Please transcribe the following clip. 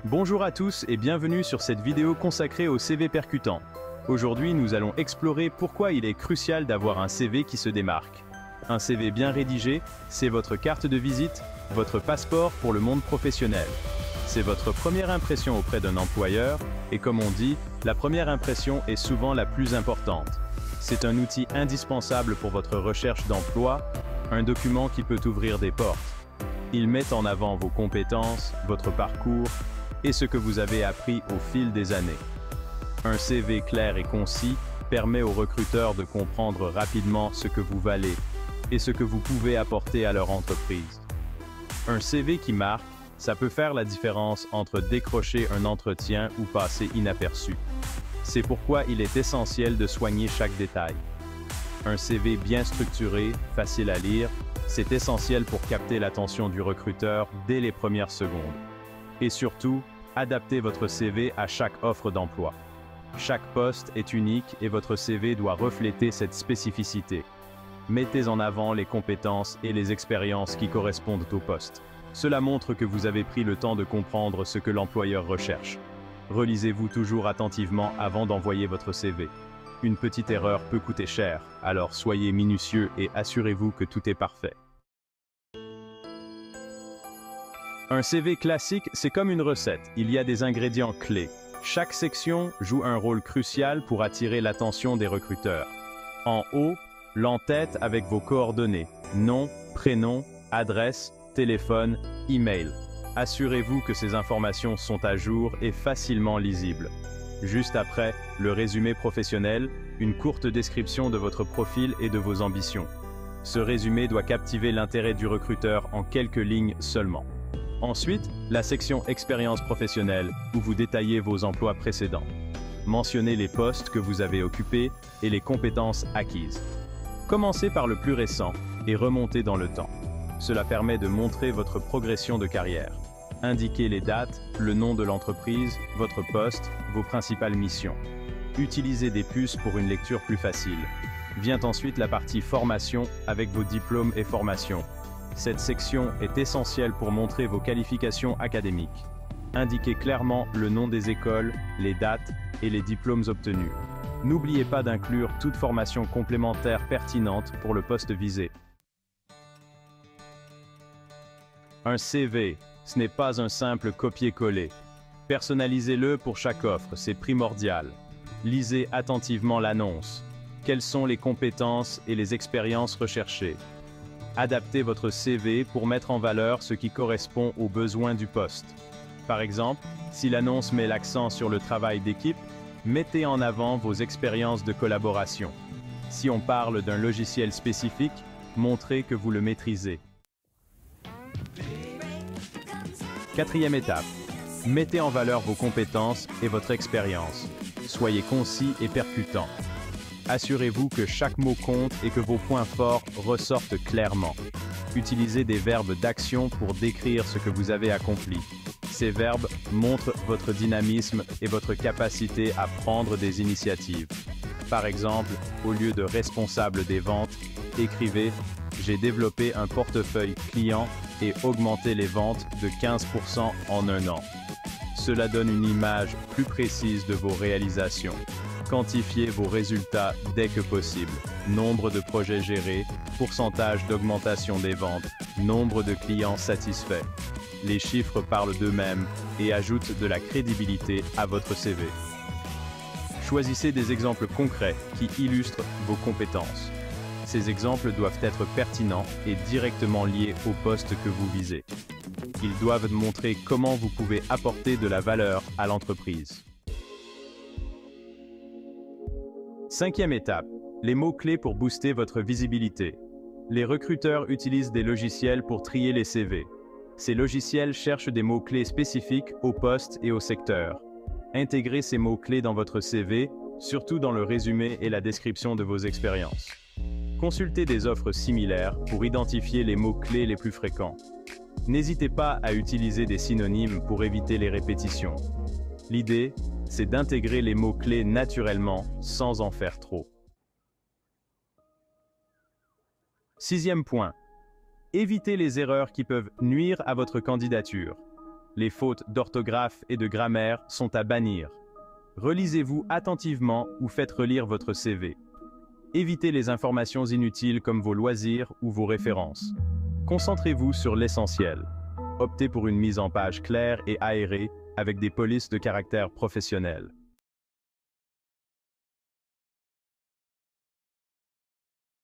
Bonjour à tous et bienvenue sur cette vidéo consacrée au CV percutant. Aujourd'hui, nous allons explorer pourquoi il est crucial d'avoir un CV qui se démarque. Un CV bien rédigé, c'est votre carte de visite, votre passeport pour le monde professionnel. C'est votre première impression auprès d'un employeur, et comme on dit, la première impression est souvent la plus importante. C'est un outil indispensable pour votre recherche d'emploi, un document qui peut ouvrir des portes. Il met en avant vos compétences, votre parcours, et ce que vous avez appris au fil des années. Un CV clair et concis permet aux recruteurs de comprendre rapidement ce que vous valez et ce que vous pouvez apporter à leur entreprise. Un CV qui marque, ça peut faire la différence entre décrocher un entretien ou passer inaperçu. C'est pourquoi il est essentiel de soigner chaque détail. Un CV bien structuré, facile à lire, c'est essentiel pour capter l'attention du recruteur dès les premières secondes. Et surtout, adaptez votre CV à chaque offre d'emploi. Chaque poste est unique et votre CV doit refléter cette spécificité. Mettez en avant les compétences et les expériences qui correspondent au poste. Cela montre que vous avez pris le temps de comprendre ce que l'employeur recherche. Relisez-vous toujours attentivement avant d'envoyer votre CV. Une petite erreur peut coûter cher, alors soyez minutieux et assurez-vous que tout est parfait. Un CV classique, c'est comme une recette, il y a des ingrédients clés. Chaque section joue un rôle crucial pour attirer l'attention des recruteurs. En haut, l'entête avec vos coordonnées, nom, prénom, adresse, téléphone, email. Assurez-vous que ces informations sont à jour et facilement lisibles. Juste après, le résumé professionnel, une courte description de votre profil et de vos ambitions. Ce résumé doit captiver l'intérêt du recruteur en quelques lignes seulement. Ensuite, la section expérience professionnelle, où vous détaillez vos emplois précédents. Mentionnez les postes que vous avez occupés et les compétences acquises. Commencez par le plus récent et remontez dans le temps. Cela permet de montrer votre progression de carrière. Indiquez les dates, le nom de l'entreprise, votre poste, vos principales missions. Utilisez des puces pour une lecture plus facile. Vient ensuite la partie formation avec vos diplômes et formations. Cette section est essentielle pour montrer vos qualifications académiques. Indiquez clairement le nom des écoles, les dates et les diplômes obtenus. N'oubliez pas d'inclure toute formation complémentaire pertinente pour le poste visé. Un CV, ce n'est pas un simple copier-coller. Personnalisez-le pour chaque offre, c'est primordial. Lisez attentivement l'annonce. Quelles sont les compétences et les expériences recherchées? Adaptez votre CV pour mettre en valeur ce qui correspond aux besoins du poste. Par exemple, si l'annonce met l'accent sur le travail d'équipe, mettez en avant vos expériences de collaboration. Si on parle d'un logiciel spécifique, montrez que vous le maîtrisez. Quatrième étape, mettez en valeur vos compétences et votre expérience. Soyez concis et percutant. Assurez-vous que chaque mot compte et que vos points forts ressortent clairement. Utilisez des verbes d'action pour décrire ce que vous avez accompli. Ces verbes montrent votre dynamisme et votre capacité à prendre des initiatives. Par exemple, au lieu de responsable des ventes, écrivez « J'ai développé un portefeuille client et augmenté les ventes de 15% en un an ». Cela donne une image plus précise de vos réalisations. Quantifiez vos résultats dès que possible. Nombre de projets gérés, pourcentage d'augmentation des ventes, nombre de clients satisfaits. Les chiffres parlent d'eux-mêmes et ajoutent de la crédibilité à votre CV. Choisissez des exemples concrets qui illustrent vos compétences. Ces exemples doivent être pertinents et directement liés au poste que vous visez. Ils doivent montrer comment vous pouvez apporter de la valeur à l'entreprise. Cinquième étape, les mots-clés pour booster votre visibilité. Les recruteurs utilisent des logiciels pour trier les CV. Ces logiciels cherchent des mots-clés spécifiques au poste et au secteur. Intégrez ces mots-clés dans votre CV, surtout dans le résumé et la description de vos expériences. Consultez des offres similaires pour identifier les mots-clés les plus fréquents. N'hésitez pas à utiliser des synonymes pour éviter les répétitions. L'idée, c'est d'intégrer les mots-clés naturellement, sans en faire trop. Sixième point. Évitez les erreurs qui peuvent nuire à votre candidature. Les fautes d'orthographe et de grammaire sont à bannir. Relisez-vous attentivement ou faites relire votre CV. Évitez les informations inutiles comme vos loisirs ou vos références. Concentrez-vous sur l'essentiel. Optez pour une mise en page claire et aérée avec des polices de caractère professionnel.